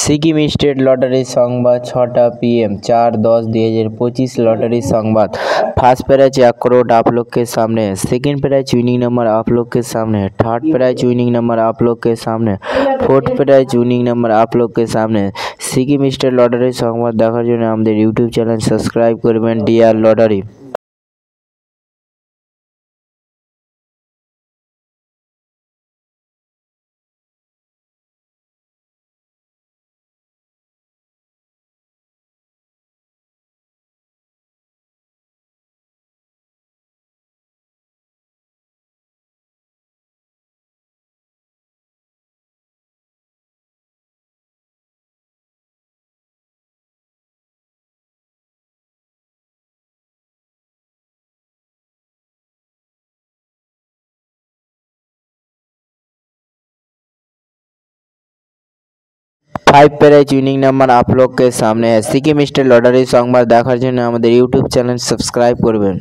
Sikkim state lottery সংবাদ 6টা PM 4/10/2025 lottery संवाद। फर्स्ट प्राइज 1 करोड़ आप लोग के सामने, सेकंड प्राइज विनिंग नंबर आप लोग के सामने, थर्ड प्राइज विनिंग नंबर आप लोग के सामने, फोर्थ प्राइज विनिंग नंबर आप लोग के सामने। सिकिम स्टेट लटारी संवाद देखार जोन्नो आमादेर यूट्यूब चैनल सबस्क्राइब करबेन dear lottery. Five prize winning number आप लोग के सामने है। सिकिम स्टेट लटारी संवाद देखार जोन्नो आमादेर यूट्यूब चैनल सबस्क्राइब करबेन।